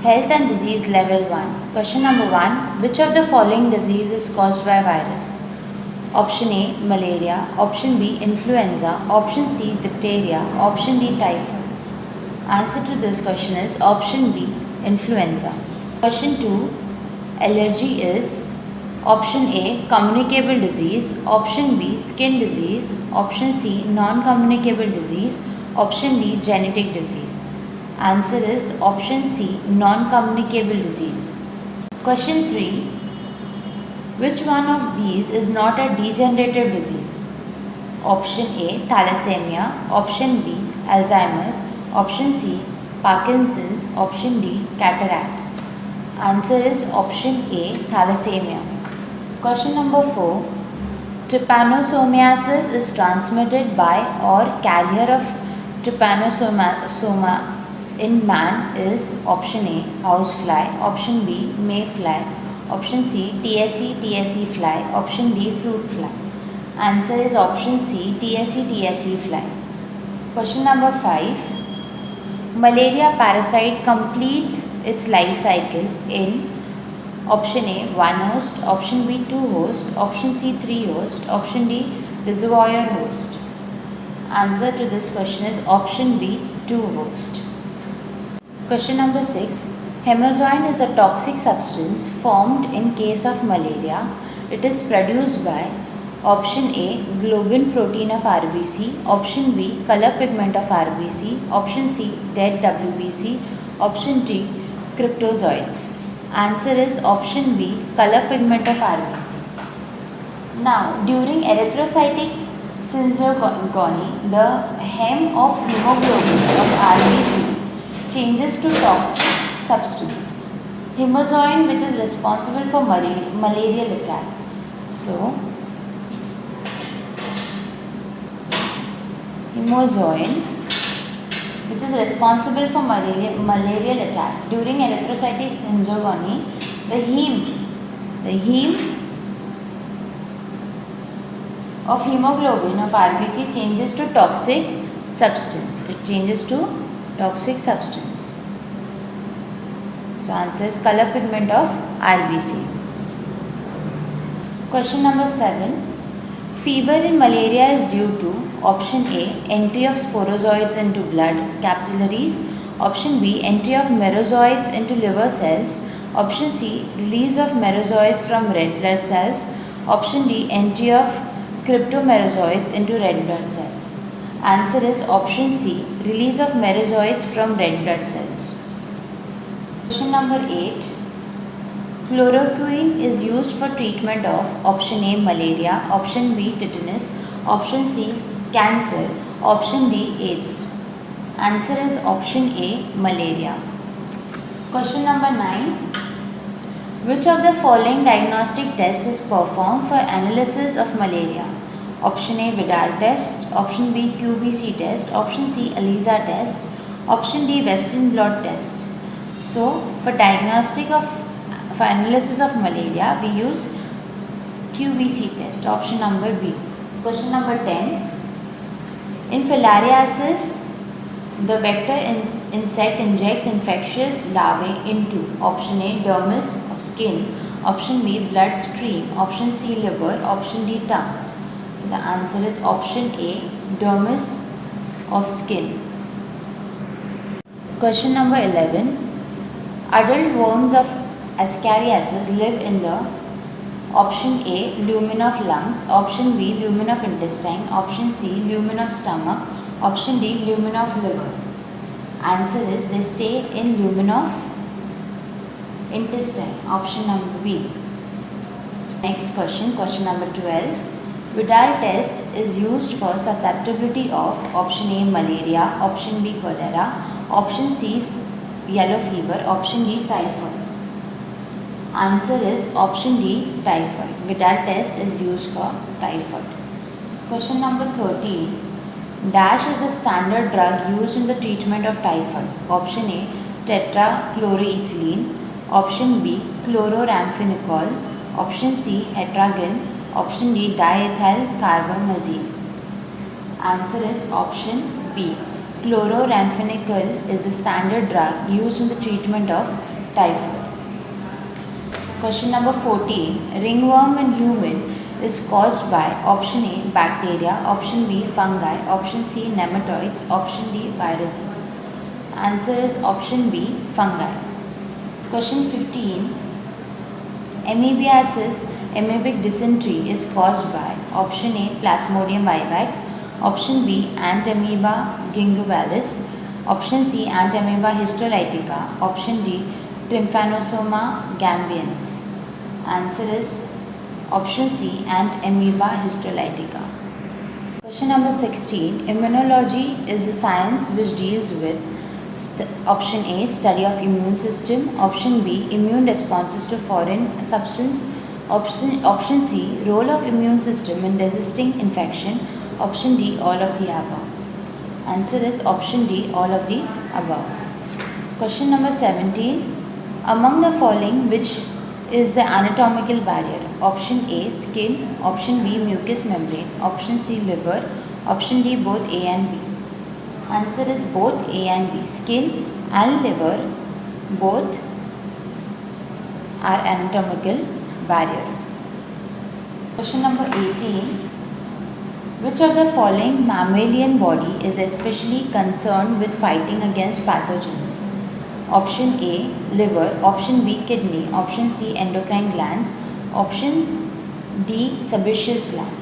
Health and disease level 1. Question number 1. Which of the following disease is caused by virus? Option A, malaria. Option B, influenza. Option C, diphtheria. Option D, typhoid. Answer to this question is option B, influenza. Question 2. Allergy is option A, communicable disease. Option B, skin disease. Option C, non-communicable disease. Option D, genetic disease. Answer is option C, non-communicable disease. Question 3. Which one of these is not a degenerative disease? Option A, thalassemia. Option B, Alzheimer's. Option C, Parkinson's. Option D, cataract. Answer is option A, thalassemia. Question number 4. Trypanosomiasis is transmitted by or carrier of trypanosoma in man is option A, housefly. Option B, mayfly. Option C, TSE fly. Option D, fruit fly. Answer is option C, TSE fly. Question number 5. Malaria parasite completes its life cycle in option A, 1 host. Option B, 2 host. Option C, 3 host. Option D, reservoir host. Answer to this question is option B, 2 host. Question number 6. Hemazoin is a toxic substance formed in case of malaria. It is produced by option A, globin protein of RBC. Option B, color pigment of RBC. Option C, dead WBC. Option D, cryptozoites. Answer is option B, color pigment of RBC. Now, during erythrocytic syndrome, the hem of hemoglobin of RBC changes to toxic substance, hemazoin, which is responsible for malarial attack. So, hemazoin, which is responsible for malarial attack. During erythrocytic syndrome, the heme of hemoglobin of RBC changes to toxic substance. It changes to toxic substance. So answer is color pigment of RBC. Question number 7. Fever in malaria is due to option A, entry of sporozoites into blood capillaries. Option B, entry of merozoites into liver cells. Option C, release of merozoites from red blood cells. Option D, entry of cryptomerozoites into red blood cells. Answer is option C, release of merozoites from red blood cells. Question number 8. Chloroquine is used for treatment of option A, malaria. Option B, tetanus. Option C, cancer. Option D, AIDS. Answer is option A, malaria. Question number 9. Which of the following diagnostic test is performed for analysis of malaria? Option A, Vidal test. Option B, QBC test. Option C, ELISA test. Option D, Western blot test. So, for analysis of malaria, we use QBC test. Option number B. Question number 10. In filariasis, the vector insect injects infectious larvae into option A, dermis of skin. Option B, bloodstream. Option C, liver. Option D, tongue. So the answer is option A, dermis of skin. Question number 11. Adult worms of Ascariasis live in the option A, lumen of lungs. Option B, lumen of intestine. Option C, lumen of stomach. Option D, lumen of liver. Answer is they stay in lumen of intestine. Option number B. Next question, question number 12. Vidal test is used for susceptibility of option A, malaria. Option B, cholera. Option C, yellow fever. Option D, typhoid. Answer is option D, typhoid. Vidal test is used for typhoid. Question number 13. Dash is the standard drug used in the treatment of typhoid. Option A, tetrachloroethylene. Option B, chloramphenicol. Option C, etragan. Option D, diethyl carbamazine. Answer is option B. Chloramphenicol is the standard drug used in the treatment of typhoid. Question number 14. Ringworm in human is caused by option A bacteria, option B fungi, option C nematodes, option D viruses. Answer is option B fungi. Question 15. Amoebiasis, amoebic dysentery is caused by option A Plasmodium vivax, option B Antamoeba gingivalis, option C Antamoeba histolytica, option D Trypanosoma gambians. Answer is option C Antamoeba histolytica. Question number 16. Immunology is the science which deals with option A study of immune system, option B immune responses to foreign substance, option C role of immune system in resisting infection, option D all of the above. Answer is option D all of the above. Question number 17. Among the following, which is the anatomical barrier? Option A skin, option B mucous membrane, option C liver, option D both A and B. Answer is both A and B. Skin and liver both are anatomical barrier. Question number 18. Which of the following mammalian body is especially concerned with fighting against pathogens? Option A liver, option B kidney, option C endocrine glands, option D sebaceous gland.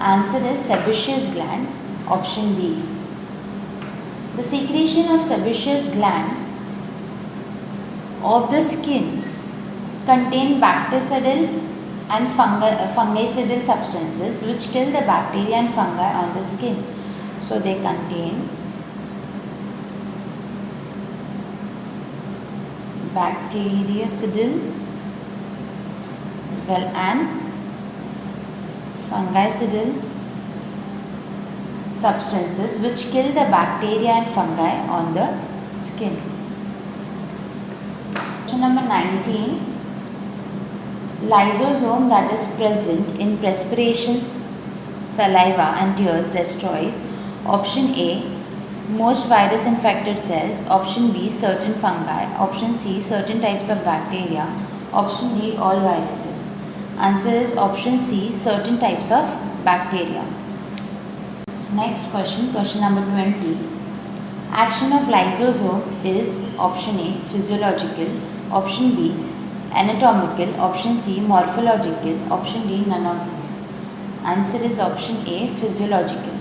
Answer is sebaceous gland, option B. The secretion of sebaceous gland of the skin contain bactericidal and fungicidal substances which kill the bacteria and fungi on the skin. So they contain bactericidal and fungicidal substances which kill the bacteria and fungi on the skin. Question number 19. Lysosome that is present in perspiration, saliva and tears destroys option A most virus infected cells, option B certain fungi, option C certain types of bacteria, option D all viruses. Answer is option C certain types of bacteria. Next question, question number 20. Action of lysosome is option A physiological, option B anatomical, option C morphological, option D none of these. Answer is option A physiological.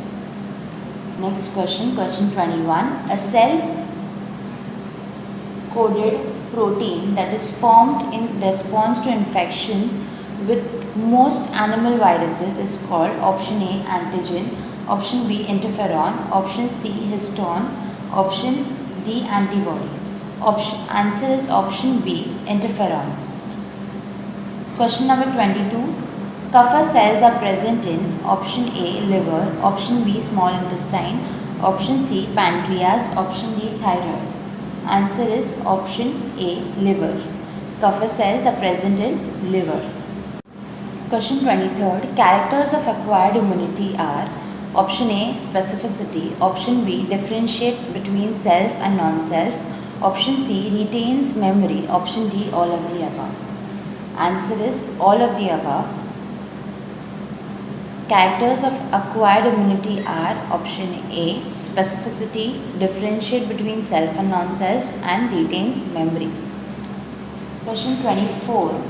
Next question, question 21. A cell coded protein that is formed in response to infection with most animal viruses is called option A antigen, option B interferon, option C histone, option D antibody. Answer is option B interferon. Question number 22. Kapha cells are present in option A liver, option B small intestine, option C pancreas, option D thyroid. Answer is option A liver. Kapha cells are present in liver. Question 23rd. Characters of acquired immunity are option A specificity, option B differentiate between self and non-self, option C retains memory, option D all of the above. Answer is all of the above. Characters of acquired immunity are option A specificity, differentiate between self and non-self and retains memory. Question 24.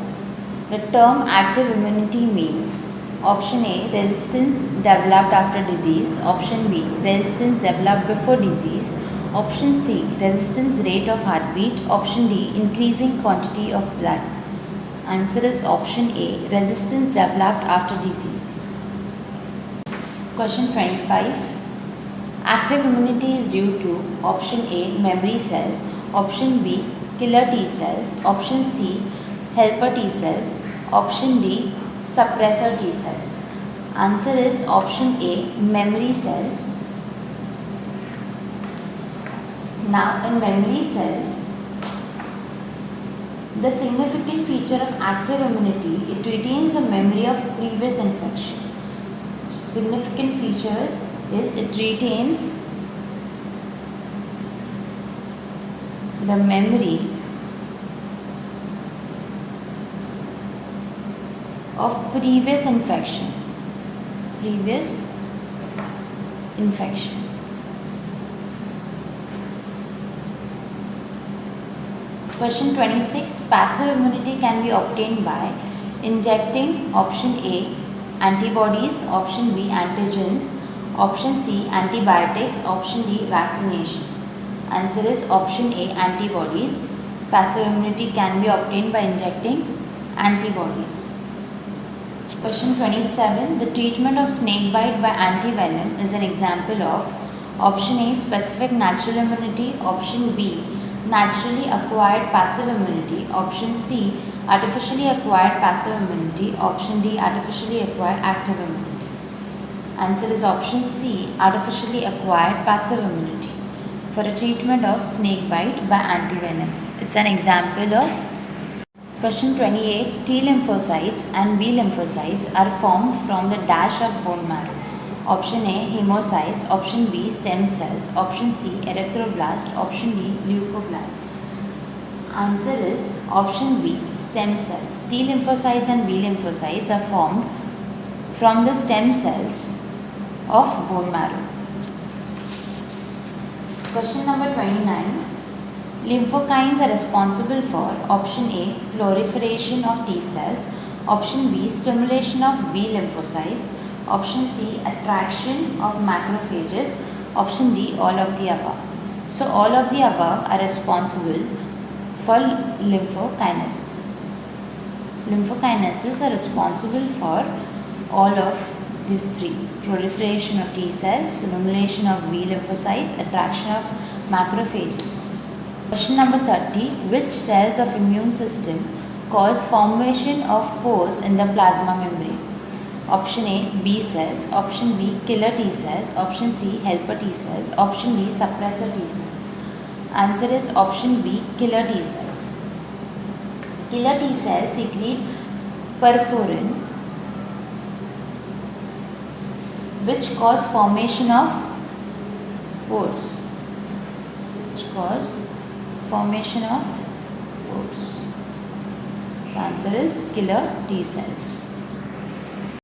The term active immunity means option A resistance developed after disease, option B resistance developed before disease, option C resistance rate of heartbeat, option D increasing quantity of blood. Answer is option A resistance developed after disease. Question 25. Active immunity is due to option A memory cells, option B killer T cells, option C helper T cells, option D suppressor T cells. Answer is option A memory cells. Now in memory cells, the significant feature of active immunity, it retains a memory of previous infection. Significant features is it retains the memory of previous infection. Previous infection. Question 26. Passive immunity can be obtained by injecting option A antibodies, option B antigens, option C antibiotics, option D vaccination. Answer is option A antibodies. Passive immunity can be obtained by injecting antibodies. Question 27. The treatment of snake bite by antivenom is an example of option A specific natural immunity, option B naturally acquired passive immunity, option C artificially acquired passive immunity, option D artificially acquired active immunity. Answer is option C artificially acquired passive immunity for a treatment of snake bite by antivenom. It's an example of question 28. T lymphocytes and B lymphocytes are formed from the dash of bone marrow. Option A hemocytes, option B stem cells, option C erythroblast, option D leucoblast. Answer is option B stem cells. T lymphocytes and B lymphocytes are formed from the stem cells of bone marrow. Question number 29. Lymphokines are responsible for option A proliferation of T cells, option B stimulation of B lymphocytes, option C attraction of macrophages, option D all of the above. So all of the above are responsible for lymphokinesis. Lymphokinesis are responsible for all of these three: proliferation of T cells, stimulation of B lymphocytes, attraction of macrophages. Question number 30. Which cells of immune system cause formation of pores in the plasma membrane? Option A B cells, option B killer T cells, option C helper T cells, option D suppressor T cells. Answer is option B killer T cells. Killer T cells secrete perforin which cause formation of pores. Which cause formation of pores. So answer is killer T cells.